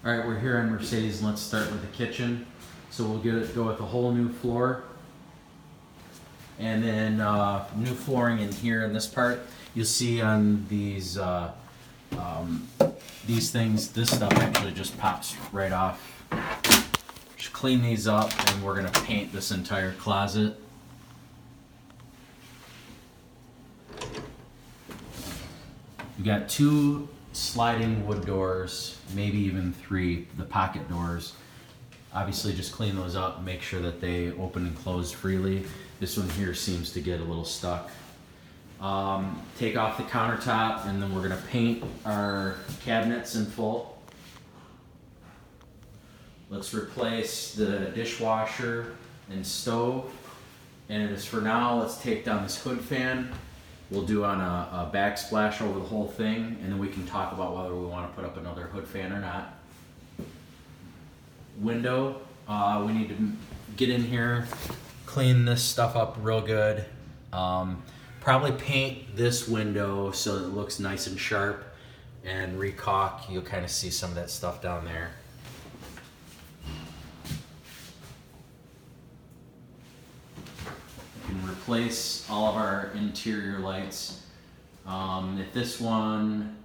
All right, we're here on Mercedes, and let's start with the kitchen. So we'll go with a whole new floor, and then new flooring in here in this part. You'll see on these things, this stuff actually just pops right off. Just clean these up, and we're gonna paint this entire closet. We got 2 sliding wood doors, maybe even 3, the pocket doors. Obviously just clean those up and make sure that they open and close freely. This one here seems to get a little stuck. Take off the countertop, and then we're gonna paint our cabinets in full. Let's replace the dishwasher and stove. And as for now, let's take down this hood fan. We'll do on a backsplash over the whole thing, and then we can talk about whether we want to put up another hood fan or not. Window, we need to get in here, clean this stuff up real good. Probably paint this window so that it looks nice and sharp, and recaulk. You'll kind of see some of that stuff down there. Replace all of our interior lights. If this one,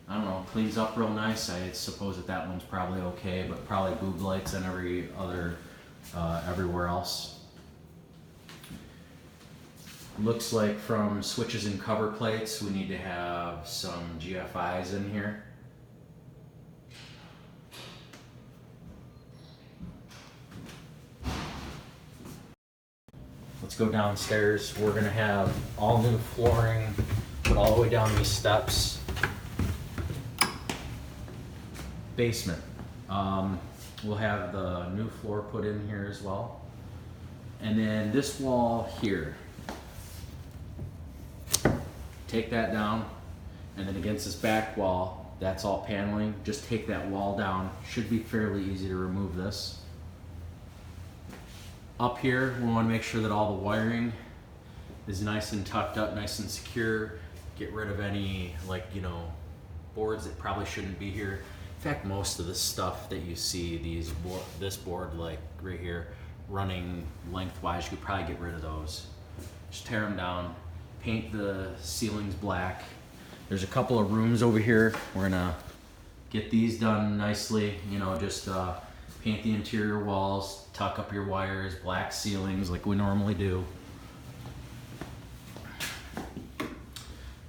I don't know, cleans up real nice, I suppose that one's probably okay, but probably boob lights and everywhere else. Looks like from switches and cover plates, we need to have some GFIs in here. Let's go downstairs. We're gonna have all new flooring put all the way down these steps. Basement. We'll have the new floor put in here as well. And then this wall here. Take that down, and then against this back wall, that's all paneling. Just take that wall down. Should be fairly easy to remove this. Up here, we want to make sure that all the wiring is nice and tucked up, nice and secure. Get rid of any, boards that probably shouldn't be here. In fact, most of the stuff that you see, this board, like right here, running lengthwise, you could probably get rid of those. Just tear them down, paint the ceilings black. There's a couple of rooms over here. We're gonna get these done nicely, just paint the interior walls, tuck up your wires, black ceilings like we normally do.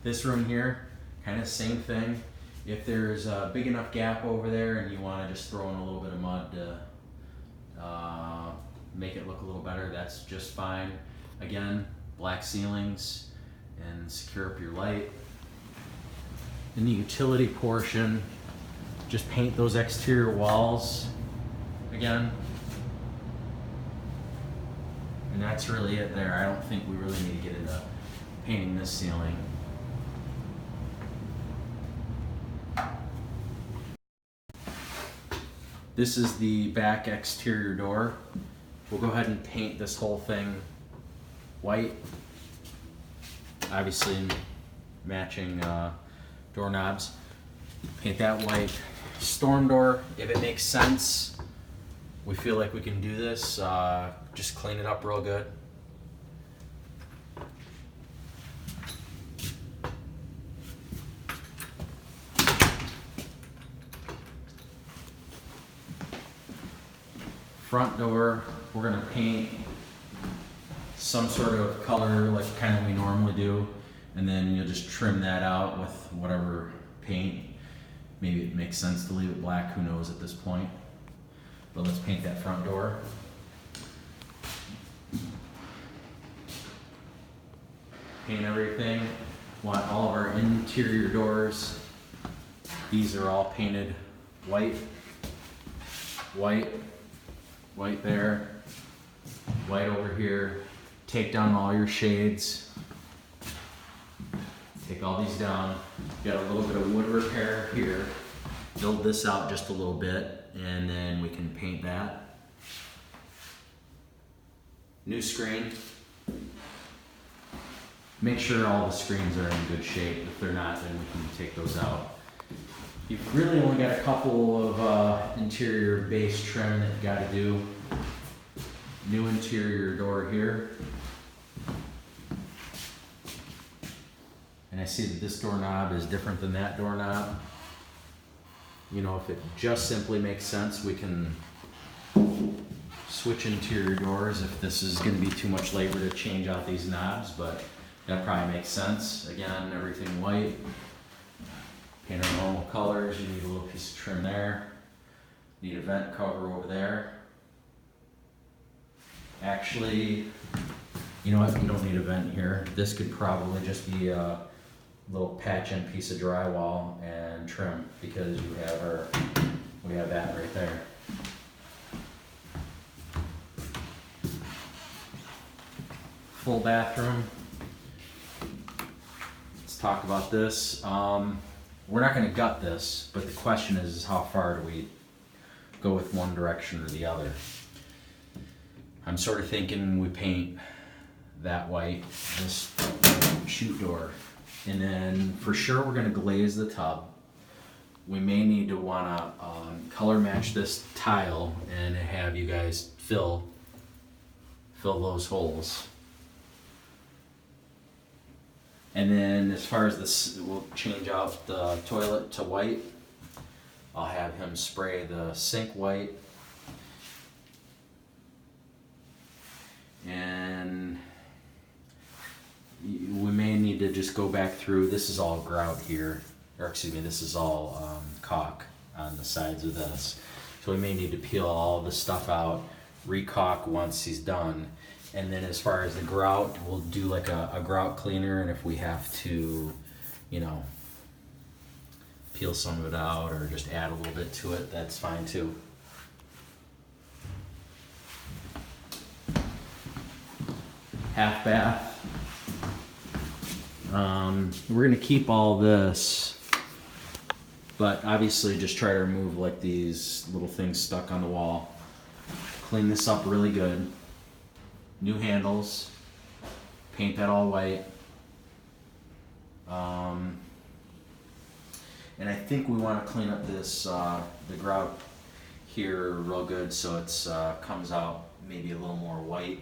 This room here, kind of same thing. If there's a big enough gap over there and you want to just throw in a little bit of mud to make it look a little better, that's just fine. Again, black ceilings and secure up your light. In the utility portion, just paint those exterior walls again. And that's really it there. I don't think we really need to get into painting this ceiling. This is the back exterior door. We'll go ahead and paint this whole thing white. Obviously matching doorknobs. Paint that white. Storm door, if it makes sense, we feel like we can do this, just clean it up real good. Front door, we're gonna paint some sort of color like kind of we normally do, and then you'll just trim that out with whatever paint. Maybe it makes sense to leave it black, who knows at this point. But let's paint that front door. Paint everything. Want all of our interior doors. These are all painted white. White. White there. White over here. Take down all your shades. Take all these down. Got a little bit of wood repair here. Build this out just a little bit, and then we can paint that. New screen. Make sure all the screens are in good shape. If they're not, then we can take those out. You've really only got a couple of interior base trim that you gotta do. New interior door here. And I see that this doorknob is different than that doorknob. You know, if it just simply makes sense, we can switch interior doors if this is gonna be too much labor to change out these knobs, but that probably makes sense. Again, everything white. Paint our normal colors. You need a little piece of trim there. Need a vent cover over there. Actually, you know what? You don't need a vent here. This could probably just be a little patch-in piece of drywall and trim because we have that right there. Full bathroom. Let's talk about this. We're not going to gut this, but the question is how far do we go with one direction or the other? I'm sort of thinking we paint that white, this chute door, and then for sure we're going to glaze the tub. We may need to want to color match this tile and have you guys fill those holes. And then as far as this, we'll change out the toilet to white. I'll have him spray the sink white. And we may need to just go back through, this is all grout here, or excuse me, this is all caulk on the sides of this. So we may need to peel all this stuff out, re-caulk once he's done. And then as far as the grout, we'll do like a grout cleaner, and if we have to, you know, peel some of it out or just add a little bit to it, that's fine too. Half bath. We're gonna keep all this, but obviously just try to remove like these little things stuck on the wall. Clean this up really good. New handles, paint that all white. And I think we want to clean up this, the grout here real good so it's comes out maybe a little more white.